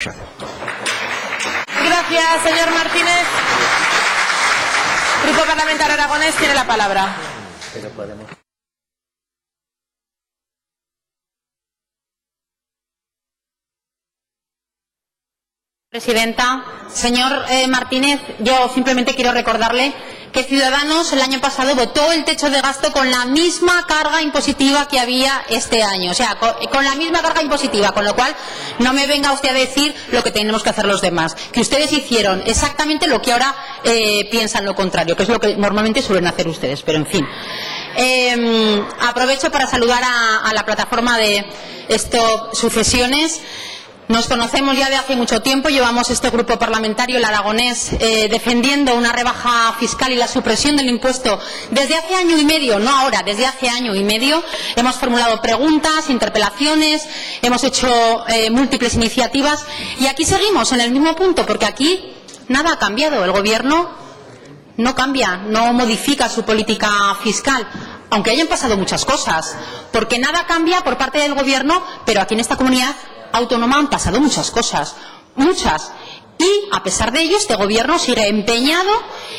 Gracias, señor Martínez. Grupo Parlamentario Aragonés tiene la palabra. Presidenta, señor Martínez, yo simplemente quiero recordarle que Ciudadanos el año pasado votó el techo de gasto con la misma carga impositiva que había este año, o sea, con la misma carga impositiva, con lo cual no me venga usted a decir lo que tenemos que hacer los demás, que ustedes hicieron exactamente lo que ahora piensan lo contrario, que es lo que normalmente suelen hacer ustedes, pero en fin. Aprovecho para saludar a la plataforma de Stop Sucesiones. Nos conocemos ya de hace mucho tiempo, llevamos este grupo parlamentario, el aragonés, defendiendo una rebaja fiscal y la supresión del impuesto desde hace año y medio, no ahora, desde hace año y medio. Hemos formulado preguntas, interpelaciones, hemos hecho múltiples iniciativas y aquí seguimos en el mismo punto, porque aquí nada ha cambiado. El Gobierno no cambia, no modifica su política fiscal, aunque hayan pasado muchas cosas, porque nada cambia por parte del Gobierno, pero aquí en esta comunidad autónoma han pasado muchas cosas, muchas, y a pesar de ello este Gobierno sigue empeñado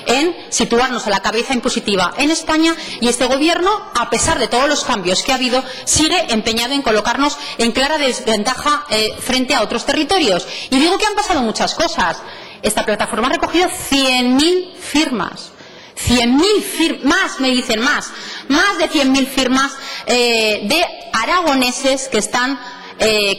en situarnos a la cabeza impositiva en España, y este Gobierno, a pesar de todos los cambios que ha habido, sigue empeñado en colocarnos en clara desventaja frente a otros territorios. Y digo que han pasado muchas cosas. Esta plataforma ha recogido 100.000 firmas. 100.000 firmas, más me dicen, más de 100.000 firmas de aragoneses que están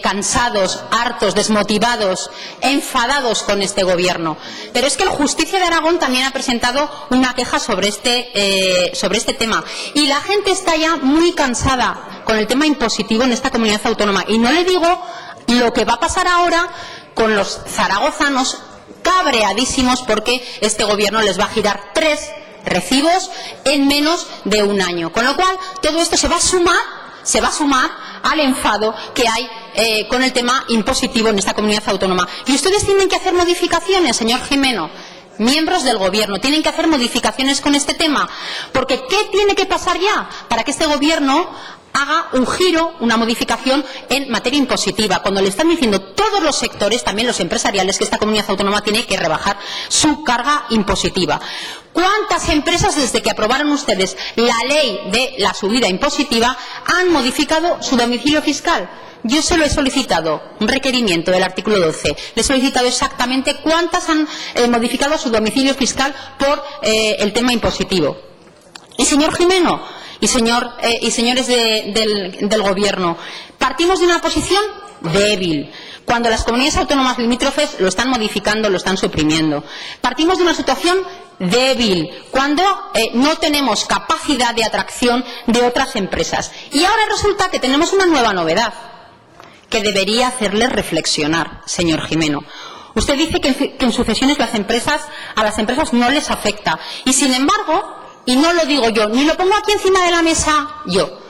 cansados, hartos, desmotivados, enfadados con este Gobierno. Pero es que el Justicia de Aragón también ha presentado una queja sobre este tema. Y la gente está ya muy cansada con el tema impositivo en esta comunidad autónoma. Y no le digo lo que va a pasar ahora con los zaragozanos cabreadísimos porque este Gobierno les va a girar 3 recibos en menos de un año. Con lo cual, todo esto se va a sumar al enfado que hay con el tema impositivo en esta comunidad autónoma. Y ustedes tienen que hacer modificaciones, señor Gimeno, miembros del Gobierno, tienen que hacer modificaciones con este tema, porque ¿qué tiene que pasar ya para que este Gobierno haga un giro, una modificación en materia impositiva, cuando le están diciendo todos los sectores, también los empresariales, que esta comunidad autónoma tiene que rebajar su carga impositiva? ¿Cuántas empresas, desde que aprobaron ustedes la ley de la subida impositiva, han modificado su domicilio fiscal? Yo se lo he solicitado, un requerimiento del artículo 12. Le he solicitado exactamente cuántas han modificado su domicilio fiscal por el tema impositivo. Y señor Gimeno, y señores del Gobierno, partimos de una posición débil, cuando las comunidades autónomas limítrofes lo están modificando, lo están suprimiendo. Partimos de una situación débil, cuando no tenemos capacidad de atracción de otras empresas. Y ahora resulta que tenemos una nueva novedad que debería hacerle reflexionar, señor Gimeno. Usted dice que en sucesiones a las empresas no les afecta. Y sin embargo, y no lo digo yo, ni lo pongo aquí encima de la mesa yo,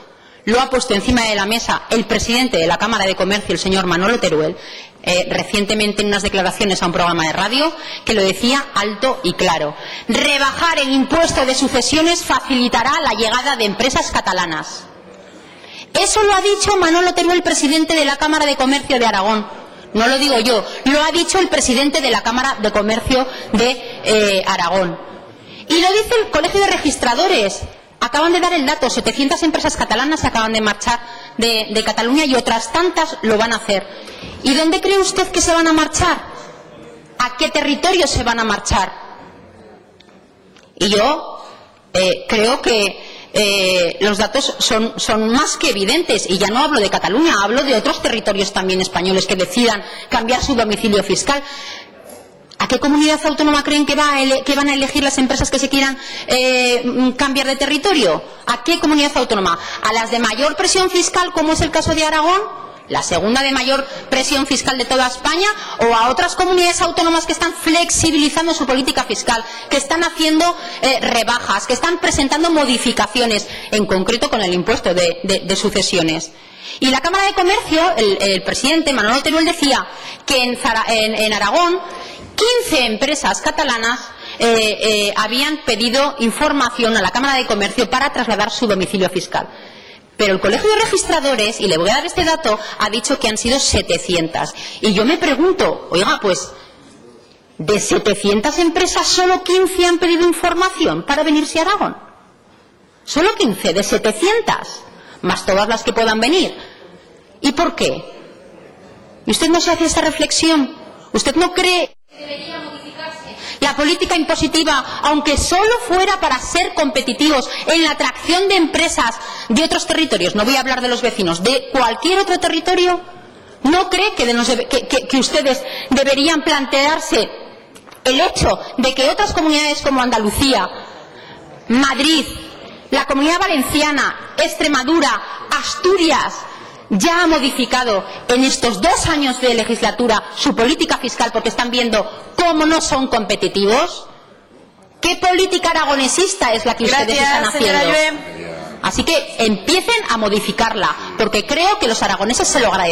lo ha puesto encima de la mesa el presidente de la Cámara de Comercio, el señor Manolo Teruel, recientemente en unas declaraciones a un programa de radio, que lo decía alto y claro: rebajar el impuesto de sucesiones facilitará la llegada de empresas catalanas. Eso lo ha dicho Manolo Teruel, presidente de la Cámara de Comercio de Aragón. No lo digo yo, lo ha dicho el presidente de la Cámara de Comercio de Aragón. Y lo dice el Colegio de Registradores. Acaban de dar el dato, 700 empresas catalanas acaban de marchar de Cataluña y otras tantas lo van a hacer. ¿Y dónde cree usted que se van a marchar? ¿A qué territorio se van a marchar? Y yo creo que los datos son más que evidentes, y ya no hablo de Cataluña, hablo de otros territorios también españoles que decidan cambiar su domicilio fiscal. ¿A qué comunidad autónoma creen que van a elegir las empresas que se quieran cambiar de territorio? ¿A qué comunidad autónoma? ¿A las de mayor presión fiscal, como es el caso de Aragón, la segunda de mayor presión fiscal de toda España, o a otras comunidades autónomas que están flexibilizando su política fiscal, que están haciendo rebajas, que están presentando modificaciones, en concreto con el impuesto de sucesiones? Y la Cámara de Comercio, el presidente Manolo Teruel decía que en Aragón 15 empresas catalanas habían pedido información a la Cámara de Comercio para trasladar su domicilio fiscal. Pero el Colegio de Registradores, y le voy a dar este dato, ha dicho que han sido 700. Y yo me pregunto, oiga, pues, de 700 empresas, ¿solo 15 han pedido información para venirse a Aragón? Solo 15 de 700, más todas las que puedan venir. ¿Y por qué? ¿Y usted no se hace esta reflexión? ¿Usted no cree que debería modificarse la política impositiva, aunque solo fuera para ser competitivos en la atracción de empresas de otros territorios? No voy a hablar de los vecinos, de cualquier otro territorio. ¿No cree que ustedes deberían plantearse el hecho de que otras comunidades como Andalucía, Madrid, la Comunidad Valenciana, Extremadura, Asturias, ya ha modificado en estos 2 años de legislatura su política fiscal porque están viendo cómo no son competitivos? ¿Qué política aragonesista es la que ustedes están haciendo? Así que empiecen a modificarla, porque creo que los aragoneses se lo agradecen.